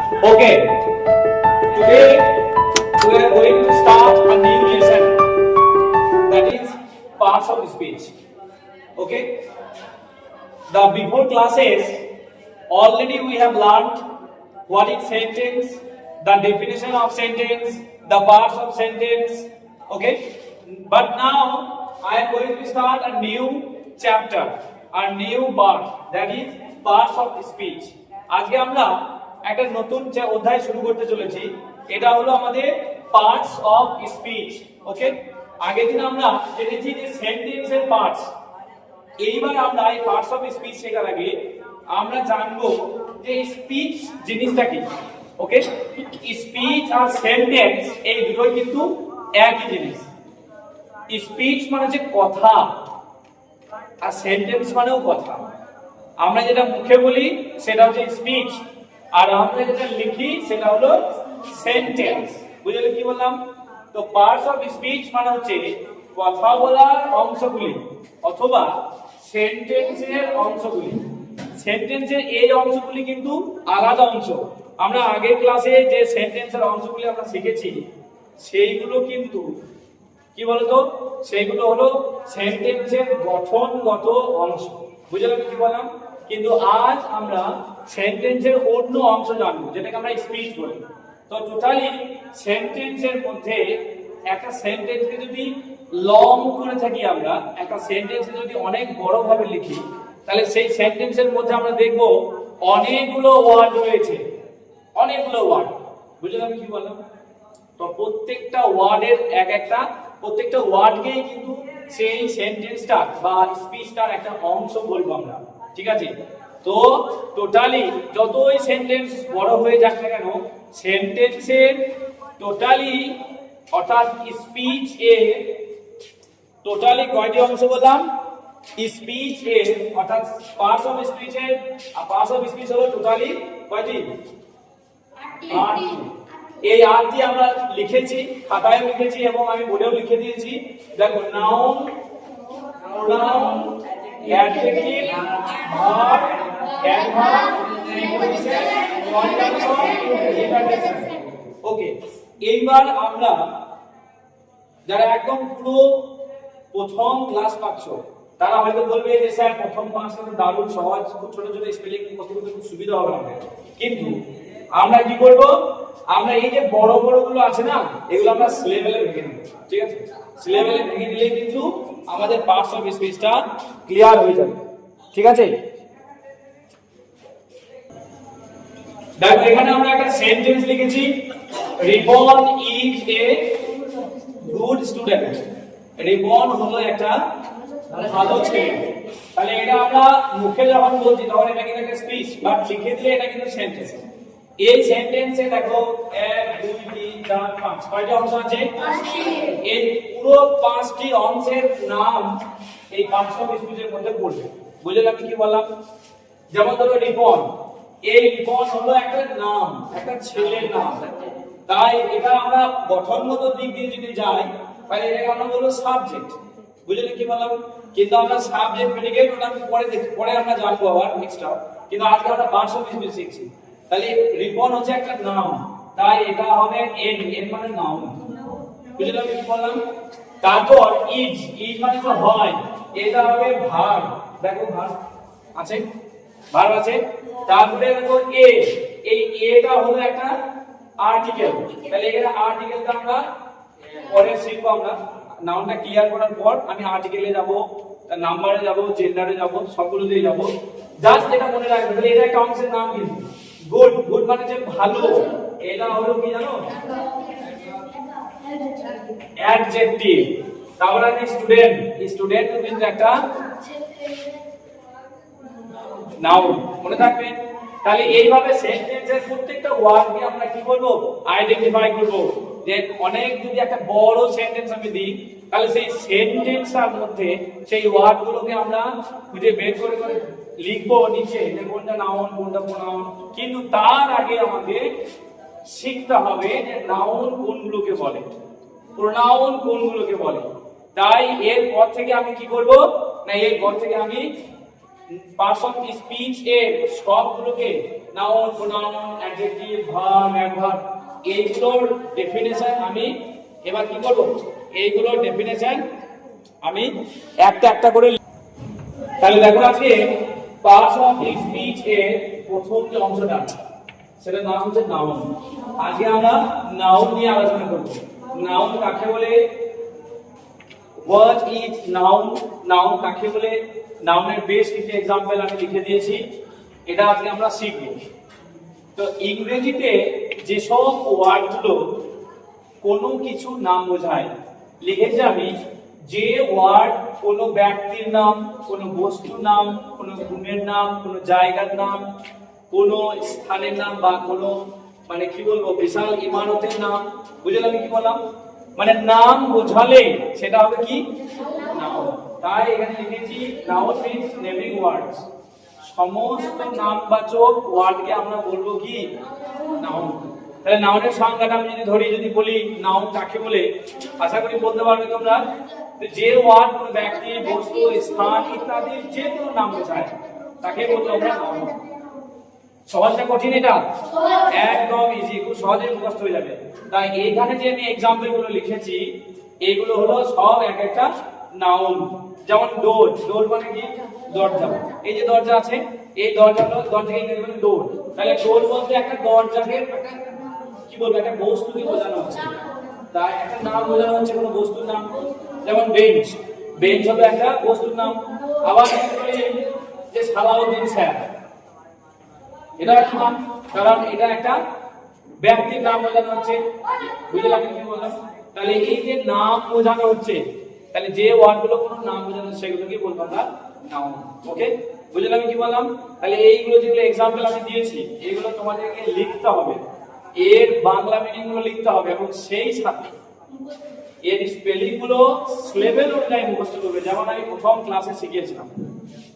Okay, today we are going to start a new lesson, that is parts of speech. Okay, the before classes already we have learned what is sentence, the definition of sentence, the parts of sentence. Okay, but now I am going to start a new chapter, a new part, that is parts of speech. আজকে আমরা একটা নতুন অধ্যায় শুরু করতে চলেছি, এটা হলো আমাদের পার্টস অফ স্পিচ। ওকে, আগের দিন আমরা জেনেছি যে সেন্টেন্সের পার্টস। এইবার আমরা এই পার্টস অফ স্পিচ শেখার আগে আমরা জানবো যে স্পিচ জিনিসটা কি। ওকে, স্পিচ আর সেন্টেন্স এই দুটোই কিন্তু একই জিনিস। স্পিচ মানে হচ্ছে কথা, আর সেন্টেন্স মানেও কথা। আমরা যেটা মুখে বলি সেটা হচ্ছে স্পিচ, আর আমরা যেটা লিখি সেটা হলো সেন্টেন্স। বুঝলে কি বললাম? তো পার্টস অফ স্পিচ মানে হচ্ছে কথা বলার অংশগুলি অথবা সেন্টেন্সের অংশগুলি। সেন্টেন্সের এই অংশগুলি কিন্তু আলাদা অংশ। আমরা আগের ক্লাসে যে সেন্টেন্সের অংশগুলি আমরা শিখেছি সেইগুলো কিন্তু কি বলতো, সেইগুলো হলো সেন্টেন্সের গঠনগত অংশ। বুঝলাম কি বললাম? কিন্তু আজ আমরা সেন্টেন্সের অন্য অংশ জানবো, যেটাকে আমরা স্পিচ বলি। তো টোটালি সেন্টেন্সের মধ্যে একটা সেন্টেন্সকে যদি লং করে থাকি, আমরা একটা সেন্টেন্সকে যদি অনেক বড় ভাবে লিখি, তাহলে সেই সেন্টেন্সের মধ্যে আমরা দেখব অনেকগুলো ওয়ার্ড রয়েছে, অনেকগুলো ওয়ার্ড। বুঝলাম কি বললাম? তো প্রত্যেকটা ওয়ার্ডের প্রত্যেকটা ওয়ার্ডকেই কিন্তু সেই সেন্টেন্সটা বা স্পিচটার একটা অংশ বলবো আমরা। ঠিক আছে? তো টোটালি যতই সেন্টেন্স বড় হয়ে যাক না কেন, সেন্টেন্সের টোটালি অর্থাৎ স্পিচ এর টোটালি কয়টি অংশ বললাম? স্পিচ এর অর্থাৎ পার্টস অফ স্পিচ এর পার্টস অফ স্পিচ হলো টোটালি কয়টি? 8টি। এই 8টি আমরা লিখেছি, খাতায় লিখেছি এবং আমি বোর্ডেও লিখে দিয়েছি। দেখো, noun, pronoun, adjective, verb, adverb, preposition, conjunction, interjection. Okay, এইবার আমরা যারা একদম পুরো প্রথম ক্লাস পাচ্ছ তারা হয়তো বলবে যে স্যার প্রথম ক্লাসটা তো দারুণ সহজ, খুব ছোট ছোট স্পেলিং মুখস্থ করতে খুব সুবিধা হবে আমাদের। কিন্তু আমরা কি করব? আমরা এই যে বড় বড় গুলো আছে না, এগুলো আমরা সিলেবেলে ভেঙে দেব। ঠিক আছে? সিলেবেলে ভেঙে দিলে কিন্তু আমাদের পার্টস অফ স্পিচটা ক্লিয়ার হয়ে যাবে। ঠিক আছে? দেখো, এখানে আমরা একটা সেন্টেন্স লিখেছি, ribbon is a good student. Ribbon হলো একটা ভালো ছেলে। তাহলে এটা আমরা মুখে যখন বলছি তখন এটা কিন্তু একটা স্পিচ, বাট লিখে দিলে এটা কিন্তু সেন্টেন্স। এই সেন্টেন্সে দেখো 1 2 3 4 5 কয়টা অংশ আছে? 5টি। এই পুরো 5টি অংশের নাম এই পার্টস অফ স্পিচের মধ্যে পড়বে। বুঝলে আমি কি বললাম? যেমন ধরো রিবন, এই রিবন হলো একটা নাম, একটা ছেলের নাম। তাই এটা আমরা গঠনগত দিক দিয়ে যদি যাই তাহলে এটাকে আমরা বলবো সাবজেক্ট। বুঝলে কি বললাম? কিন্তু আমরা সাবজেক্ট প্রেডিকেট ওটা পরে আমরা জানবো আবার এক্সট্রা। কিন্তু আজকে আমরা পার্টস অফ স্পিচ শিখছি। তাহলে রিবন হচ্ছে একটা নাম, তাই এটা হবে এন মানে নাউন। বুঝলে আমি কি বললাম? তারপর ইজ মানে তো হয়, এটা হবে ভার্ব। দেখো ভার্ব আছে, ভার্ব আছে। তারপরে দেখো এই এটা হলো একটা আর্টিকেল। তাহলে এখানে আর্টিকেলটা আমরা পরে শিখবো। আমরা নাউনটা ক্লিয়ার করার পর আমি আর্টিকেলে যাব, নাম্বারে যাব, জেন্ডারে যাব, সবগুলোতেই যাব। জাস্ট এটা মনে রাখবে। তাহলে এটা একটা অংশের নাম কিন্তু গুড। গুড মানে যে ভালো, এটা হলো কি জানো? অ্যাডজেক্টিভ। তারপর আছে স্টুডেন্ট। স্টুডেন্ট কিন্তু একটা নাউন, মনে থাকবে। তাহলে এইভাবে সেন্টেন্সের প্রত্যেকটা ওয়ার্ডকে আমরা কি করব? আইডেন্টিফাই করব। যে অনেক যদি একটা বড় সেন্টেন্স আমি দিই, তাহলে সেই সেন্টেন্সের মধ্যে সেই ওয়ার্ডগুলোকে আমরা খুঁজে বের করে লিখবো নিচে, যে কোনটা নাউন কোনটা প্রোনাউন। কিন্তু তার আগে আমাকে শিখতে হবে যে নাউন কোনগুলোকে বলে, প্রোনাউন কোনগুলোকে বলে। তাই এর পর থেকে আমি কি করব না, এর পর থেকে আমি পার্টস অফ স্পিচ এর সবগুলোকে noun, pronoun, adjective, verb, adverb এইগুলোর ডেফিনেশন আমি এবার কি করব, এইগুলোর ডেফিনেশন আমি একটা একটা করে। তাহলে দেখো আজকে পার্টস অফ স্পিচ এর প্রথম যে অংশটা সেটার নাম হচ্ছে নাউন। আজকে আমরা নাউন নিয়ে আলোচনা করব। নাউন কাকে বলে, হোয়াট ইজ নাউন, নাউন কাকে বলে, নাউনের বেশ কিছু एग्जांपल আমি লিখে দিয়েছি, এটা আজকে আমরা শিখব। তো ইংরেজিতে যেসব ওয়ার্ডগুলো কোনো কিছু নাম বোঝায় লিখেছি আমি, যে ওয়ার্ড কোনো ব্যক্তির নাম, কোনো বস্তুর নাম, কোনো গুণের নাম, কোনো জায়গার নাম, কোনো স্থানের নাম বা কোনো মানে কি বলবো বিশাল ইমারতের নাম, বুঝলে আমি কি বললাম, মানে নাম বোঝালে সেটা হবে কি নাউন। তাই এখানে লিখেছি নাউন মিন্স নেমিং ওয়ার্ডস, সমস্ত নামবাচক ওয়ার্ডকে আমরা বলবো কি নাউন। তাহলে নাউনের সংজ্ঞাটা আমি যদি ধরি, যদি বলি নাউন কাকে বলে, আশা করি বলতে পারবে তোমরা যে ওয়ার্ড কোনো ব্যক্তি, বস্তু, স্থান ইত্যাদি যে কোনো নাম বোঝায় তাকে বলতে আমরা নাউন। সহজটা কঠিন, এটা একদম ইজি, খুব সহজে মুখস্থ হয়ে যাবে। তাই এইখানে যে আমি एग्जांपल গুলো লিখেছি এগুলো হলো সব এক একটা নাউন। যেমন ডোর, ডোর মানে কি দরজা, এই যে দরজা আছে এই দরজাটা দরজাকে ইংরেজি বলে ডোর। তাহলে ডোর বলতে একটা দরজাকে একটা কি বলবো একটা বস্তুকে বোঝানো হচ্ছে, তাই একটা নাম বোঝানো হচ্ছে কোনো বস্তুর নাম। যেমন বেঞ্চ, বেঞ্চ হলো একটা বস্তুর নাম। আবার যে সালাউদ্দিন স্যার, এটা একটা নাম, কারণ এটা একটা ব্যক্তির নাম বোঝানো হচ্ছে, বুঝলে আমি কি বললাম। তাহলে এই যে নাম বোঝানো হচ্ছে, তাহলে যে ওয়ার্ডগুলো কোনো নাম বোঝানো হচ্ছে সেগুলোকে বলবো আমরা নাউন। ওকে, বুঝলে আমি কি বললাম। তাহলে এইগুলো যেগুলো एग्जांपल আমি দিয়েছি এগুলো তোমাদেরকে লিখতে হবে, এর বাংলা মিনিং গুলো লিখতে হবে এবং সেই সাথে এর স্পেলিং গুলো লেভেল অনুযায়ী মুখস্থ করবে, যেমন আমি প্রথম ক্লাসে শিখিয়েছিলাম।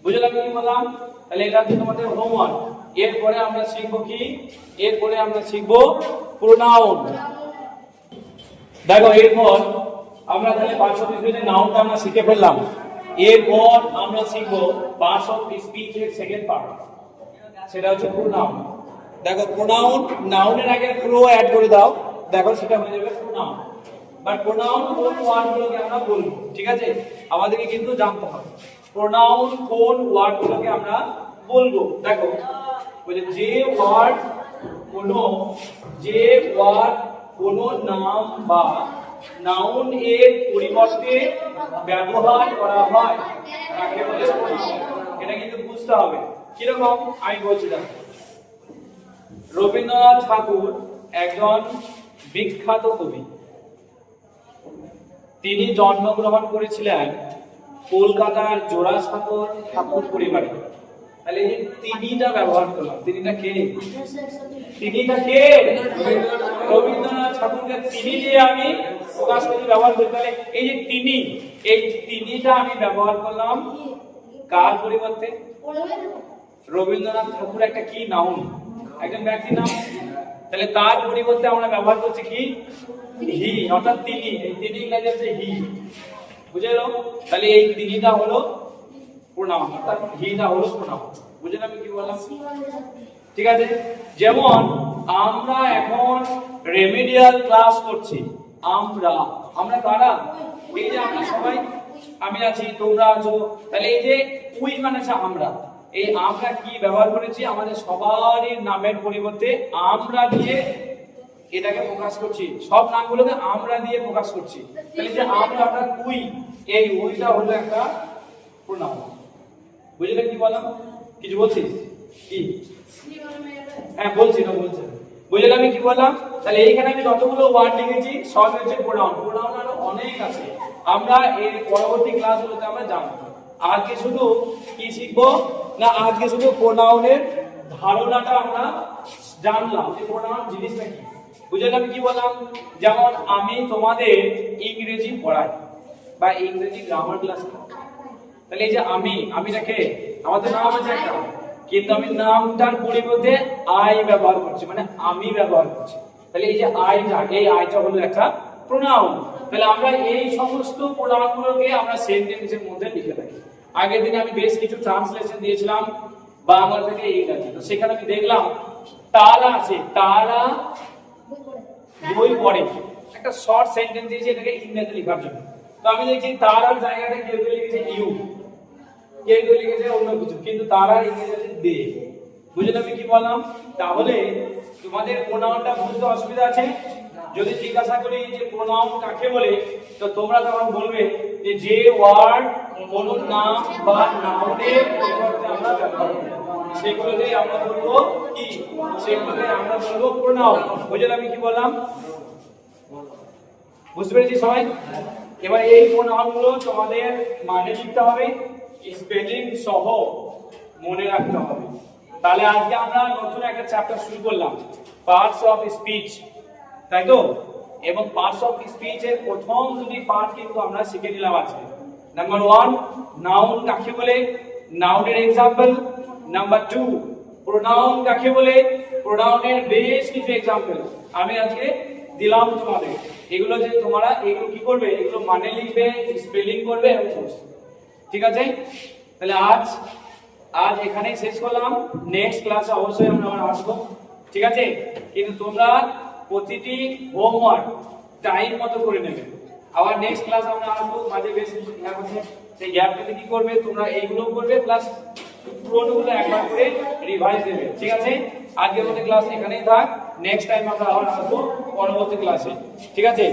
বুঝলে আমি কি বললাম। তাহলে এটা হচ্ছে তোমাদের হোমওয়ার্ক। এরপরে আমরা শিখবো কি, এরপরে আমরা শিখবো প্রোনাউন। দেখো এরপর আমরা তাহলে পার্টস অফ স্পিচের নাউনটা আমরা শিখে ফেললাম। এরপর আমরা শিখবো পার্টস অফ স্পিচ এর সেকেন্ড পার্ট, সেটা হচ্ছে প্রোনাউন। দেখো প্রোনাউন, নাউনের আগে প্রো অ্যাড করে দাও, দেখো সেটা হয়ে যাবে প্রোনাউন। বাট প্রোনাউন কোন ওয়ার্ডগুলোকে আমরা বলবো, ঠিক আছে, আমাদেরকে কিন্তু জানতে হবে প্রোনাউন কোন ওয়ার্ডগুলোকে আমরা বলবো। দেখো বলে যে ওয়ার্ড কোনো নাম বা নাউন এর পরিবর্তে ব্যবহার করা হয় তাকে বলে প্রোনাউন। এটা কিন্তু বুঝতে হবে কিরকম, আমি বলছি দেখো। রবীন্দ্রনাথ ঠাকুর একজন বিখ্যাত কবি, তিনি জন্মগ্রহণ করেছিলেন কলকাতার জোড়াসাঁকোর ঠাকুর পরিবারে। তাহলে এই তিনিটা ব্যবহার করলাম, তিনিটা কে, তিনিটা কে রবীন্দ্রনাথ ঠাকুরকে তিনি যে আমি প্রকাশ করে ব্যবহার করি। তাহলে এই যে তিনি, এই তিনিটা আমি ব্যবহার করলাম কার পরিবর্তে, রবীন্দ্রনাথ ঠাকুর একটা কি নাউন, একজন ব্যক্তির নাম, তাহলে তার পরিবর্তে আমরা ব্যবহার করছি কি হি, অর্থাৎ তিনি। এই তিনি ইংরেজি হচ্ছে হি, বুঝে গেল। তাহলে এই তিনিটা হলো প্রোনাউন, অর্থাৎ হিটা হলো প্রোনাউন। বুঝলেন আমি কি বললাম, ঠিক আছে। যেমন আমরা এখন রেমেডিয়াল ক্লাস করছি, আমরা আমরা কারা, এই যে আমরা সবাই, আমি আছি, তোমরা আছো, তাহলে এই যে উই মানে আমরা, এই আমরা কি ব্যবহার করেছি, আমাদের সবারই নামের পরিবর্তে আমরা দিয়ে এটাকে প্রকাশ করছি, সব নামগুলোকে আমরা দিয়ে প্রকাশ করছি। তাহলে যে আমরা অর্থাৎ উই, এই উইটা হলো একটা প্রোনাউন। বুঝলে কি বললাম, কিছু বলছিস কি, হ্যাঁ বলছি না বলছি, বুঝলে আমি কি বললাম। তাহলে এইখানে আমি যতগুলো ওয়ার্ড লিখেছি সব হচ্ছে প্রোনাউন। প্রোনাউন আরো অনেক আছে, আমরা এই পরবর্তী ক্লাসগুলোতে আমরা জানবো। আজকে শুধু কি শিখবো না, আজকে শুধু প্রোনাউনের ধারণাটা আমরা জানলাম যে প্রোনাউন জিনিসটা কি। বুঝলে আমি কি বললাম। যেমন আমি তোমাদের ইংরেজি পড়াই বা ইংরেজি গ্রামার ক্লাস, তাহলে এই যে আমিটাকে আমাদের নাম আছে একটা, কিন্তু আমি নামটার পরিবর্তে আই ব্যবহার করছি, মানে আমি ব্যবহার করছি। তাহলে এই যে আইটা হলো একটা প্রোনাউন। তাহলে আমরা এই সমস্ত প্রোনাউনগুলোকে আমরা সেন্টেন্সের মধ্যে লিখে থাকি। আগের দিনে আমি বেশ কিছু ট্রান্সলেশন দিয়েছিলাম বাংলা থেকে ইংরেজি। তো সেখানে আমি দেখলাম তারা আছে, তারা বই পড়ে, একটা শর্ট সেন্টেন্স দিয়েছে এটাকে ইংরেজিতে লেখার জন্য। তো আমি দেখছি তারার জায়গাটা কেউ কেউ লিখেছে ইউ, কেউ কেউ লিখেছে অন্য কিছু, কিন্তু তারা ইংরেজিতে দে। বুঝলে আমি কি বললাম? তাহলে তোমাদের প্রোনাউনটা বুঝতে অসুবিধা আছে? যদি জিজ্ঞাসা করি যে প্রোনাউন কাকে বলে, তো তোমরা তখন বলবে যে ওয়ার্ড কোনো নাম বা নাউনের পরিবর্তে আমরা ব্যবহার করি সেগুলোকে আমরা বলবো কি, সেগুলোকে আমরা বলবো প্রোনাউন। বুঝলে আমি কি বললাম? বুঝতে পেরেছি সবাই? এবার এই প্রোনাউনগুলো তোমাদের মানে লিখতে হবে, স্পেলিং সহ মনে রাখতে হবে। তাহলে আজকে আমরা নতুন একটা চ্যাপ্টার শুরু করলাম, পার্টস অফ স্পিচ, তাই তো? এবং পার্টস অফ স্পিচ এর প্রথম দুটি পার্ট কিন্তু আমরা শিখে নিলাম আজকে। নাম্বার 1 নাউন কাকে বলে, নাউনের এক্সাম্পল। নাম্বার 2 প্রোনাউন কাকে বলে, প্রোনাউনের বেশ কিছু এক্সাম্পল আমি আজকে দিলাম তোমাদের। এগুলো যে তোমরা এগুলো কি করবে, এগুলো মানে লিখবে, স্পেলিং করবে এবং পড়বে। ঠিক আছে? তাহলে আজ এখানেই শেষ করলাম। নেক্সট ক্লাসে অবশ্যই আমরা আবার আসবো, ঠিক আছে? কিন্তু তোমরা প্রতিটি হোমওয়ার্ক টাইম মতো করে নেবে। আবার নেক্সট ক্লাস আমরা আসবো, মাঝে বেশ কিছু গ্যাপ আছে, সেই গ্যাপটাতে কি করবে তোমরা, এইগুলো করবে প্লাস পুরোনোগুলো একবার করে রিভাইজ দেবে, ঠিক আছে? আজকের মতো ক্লাস এখানেই থাক, নেক্সট টাইম আমরা আবার আসবো পরবর্তী ক্লাসে, ঠিক আছে?